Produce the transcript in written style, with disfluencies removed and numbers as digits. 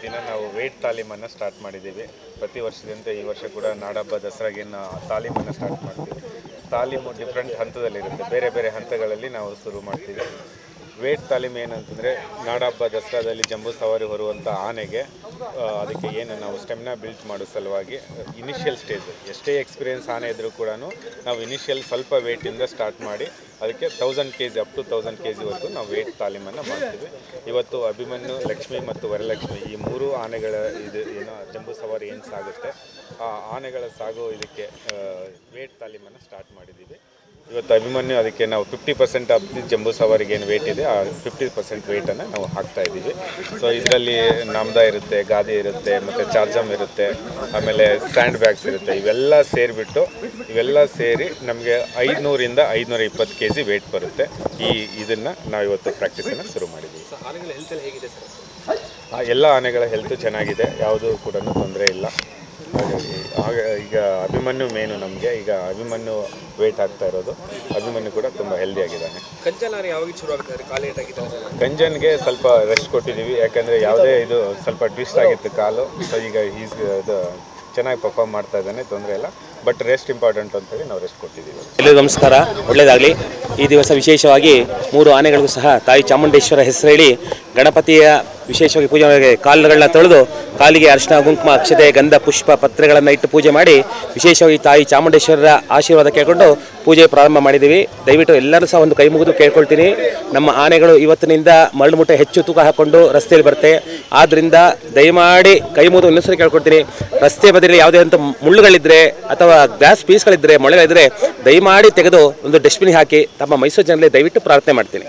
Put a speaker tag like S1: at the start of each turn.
S1: ದಿನ ನಾವು wait ತಾಲೀಮನ್ನು start ಮಾಡಿದ್ದೀವಿ. ಪ್ರತಿ ವರ್ಷದಂತೆ ಈ ವರ್ಷ ಕೂಡ ನಾಡಹಬ್ಬ ದಸರಾಗೇನು ತಾಲೀಮನ್ನು ಸ್ಟಾರ್ಟ್ ಮಾಡ್ತೀವಿ. ತಾಲೀಮು ಡಿಫ್ರೆಂಟ್ ಹಂತದಲ್ಲಿರುತ್ತೆ, ಬೇರೆ ಬೇರೆ ಹಂತಗಳಲ್ಲಿ ನಾವು ಶುರು ಮಾಡ್ತೀವಿ. ವೇಟ್ ತಾಲೀಮ್ ಏನಂತಂದರೆ ನಾಡಹಬ್ಬ ದಸರಾದಲ್ಲಿ ಜಂಬೂ ಸವಾರಿ ಹೊರುವಂಥ ಆನೆಗೆ ಅದಕ್ಕೆ ಏನು ನಾವು ಸ್ಟೆಮ್ನ ಬಿಲ್ಟ್ ಮಾಡೋ ಸಲುವಾಗಿ ಇನಿಷಿಯಲ್ ಸ್ಟೇಜ್ ಎಷ್ಟೇ ಎಕ್ಸ್ಪೀರಿಯೆನ್ಸ್ ಆನೆ ಇದ್ದರೂ ಕೂಡ ನಾವು ಇನಿಷಿಯಲ್ ಸ್ವಲ್ಪ ವೇಟಿಂದ ಸ್ಟಾರ್ಟ್ ಮಾಡಿ ಅದಕ್ಕೆ 1000 kg ಅಪ್ ಟು 1000 kgವರೆಗೂ ನಾವು ವೇಟ್ ತಾಲೀಮನ್ನು ಮಾಡ್ತೀವಿ. ಇವತ್ತು ಅಭಿಮನ್ಯು, ಲಕ್ಷ್ಮಿ ಮತ್ತು ವರಲಕ್ಷ್ಮಿ ಈ 3 ಆನೆಗಳ ಇದು ಏನೋ ಜಂಬೂ ಸವಾರಿ ಏನು ಸಾಗುತ್ತೆ ಆ ಆನೆಗಳ ಸಾಗೋ ಇದಕ್ಕೆ ವೇಟ್ ತಾಲೀಮನ್ನು ಸ್ಟಾರ್ಟ್ ಮಾಡಿದ್ದೀವಿ. ಇವತ್ತು ಅಭಿಮನ್ಯು ಅದಕ್ಕೆ ನಾವು 50% ಆಫ್ ದಿ ಜಂಬೂ ಸವಾರಿಗೆ ಏನು ವೇಟ್ ಇದೆ ಆ 50% ವೇಟನ್ನು ನಾವು ಹಾಕ್ತಾ ಇದ್ದೀವಿ. ಸೊ ಇದರಲ್ಲಿ ನಾಮ್ದಾ ಇರುತ್ತೆ, ಗಾದಿ ಇರುತ್ತೆ, ಮತ್ತು ಚಾರ್ಜಮ್ ಇರುತ್ತೆ, ಆಮೇಲೆ ಸ್ಯಾಂಡ್ ಬ್ಯಾಗ್ಸ್ ಇರುತ್ತೆ. ಇವೆಲ್ಲ ಸೇರಿ ನಮಗೆ 500ರಿಂದ 520 kg ವೇಟ್ ಬರುತ್ತೆ. ಇದನ್ನು ನಾವು ಇವತ್ತು ಪ್ರಾಕ್ಟೀಸನ್ನು ಶುರು ಮಾಡಿದ್ದೀವಿ. ಎಲ್ಲ ಆನೆಗಳ ಹೆಲ್ತು ಚೆನ್ನಾಗಿದೆ, ಯಾವುದೂ ಕೂಡ ತೊಂದರೆ ಇಲ್ಲ. ಈಗ ಅಭಿಮನ್ಯು ಮೇನು ನಮಗೆ, ಈಗ ಅಭಿಮನ್ಯು ವೇಟ್ ಆಗ್ತಾ ಇರೋದು. ಅಭಿಮನ್ಯು ಕೂಡ ತುಂಬ ಹೆಲ್ದಿ ಆಗಿದ್ದಾನೆ. ಕಂಜನ್ಗೆ ಸ್ವಲ್ಪ ರೆಸ್ಟ್ ಕೊಟ್ಟಿದ್ದೀವಿ, ಯಾಕಂದರೆ ಯಾವುದೇ ಇದು ಸ್ವಲ್ಪ ಟ್ವಿಸ್ಟ್ ಆಗಿತ್ತು ಕಾಲು. ಸೊ ಈಗ ಇದು ಚೆನ್ನಾಗಿ ಪರ್ಫಾರ್ಮ್ ಮಾಡ್ತಾ ಇದ್ದಾನೆ, ತೊಂದರೆ ಇಲ್ಲ. ಬಟ್ ರೆಸ್ಟ್ ಇಂಪಾರ್ಟೆಂಟ್ ಅಂತೇಳಿ ನಾವು ರೆಸ್ಟ್ ಕೊಟ್ಟಿದ್ದೀವಿ.
S2: ಎಲ್ಲರಿಗೂ ನಮಸ್ಕಾರ, ಒಳ್ಳೆಯದಾಗಲಿ. ಈ ದಿವಸ ವಿಶೇಷವಾಗಿ 3 ಆನೆಗಳಿಗೂ ಸಹ ತಾಯಿ ಚಾಮುಂಡೇಶ್ವರ ಹೆಸರು ಹೇಳಿ ಗಣಪತಿಯ ವಿಶೇಷವಾಗಿ ಪೂಜೆ ಕಾಲುಗಳನ್ನ ತೊಳೆದು ಕಾಲಿಗೆ ಅರಿಶಿನ, ಕುಂಕುಮ, ಅಕ್ಷತೆ, ಗಂಧ, ಪುಷ್ಪ, ಪತ್ರೆಗಳನ್ನು ಇಟ್ಟು ಪೂಜೆ ಮಾಡಿ ವಿಶೇಷವಾಗಿ ತಾಯಿ ಚಾಮುಂಡೇಶ್ವರರ ಆಶೀರ್ವಾದ ಕೇಳಿಕೊಂಡು ಪೂಜೆ ಪ್ರಾರಂಭ ಮಾಡಿದ್ದೀವಿ. ದಯವಿಟ್ಟು ಎಲ್ಲರೂ ಸಹ ಒಂದು ಕೈ ಮುಗಿದು ಕೇಳ್ಕೊಳ್ತೀನಿ. ನಮ್ಮ ಆನೆಗಳು ಇವತ್ತಿನಿಂದ ಮರಳು ಮೂಟೆ ಹೆಚ್ಚು ತೂಕ ಹಾಕ್ಕೊಂಡು ರಸ್ತೆಯಲ್ಲಿ ಬರುತ್ತೆ. ಆದ್ದರಿಂದ ದಯಮಾಡಿ ಕೈ ಮುಗಿದು ಇನ್ನೊಂದ್ಸರಿ ಕೇಳ್ಕೊಳ್ತೀನಿ, ರಸ್ತೆ ಬದಿಯಲ್ಲಿ ಯಾವುದೇ ಅಂತ ಮುಳ್ಳುಗಳಿದ್ದರೆ ಅಥವಾ ಗ್ಲಾಸ್ ಪೀಸ್ಗಳಿದ್ದರೆ, ಮೊಳೆಗಳಿದ್ದರೆ ದಯಮಾಡಿ ತೆಗೆದು ಒಂದು ಡಸ್ಟ್ಬಿನ್ ಹಾಕಿ ತಮ್ಮ ಮೈಸೂರು ಜನರಲ್ಲಿ ದಯವಿಟ್ಟು ಪ್ರಾರ್ಥನೆ ಮಾಡ್ತೀನಿ.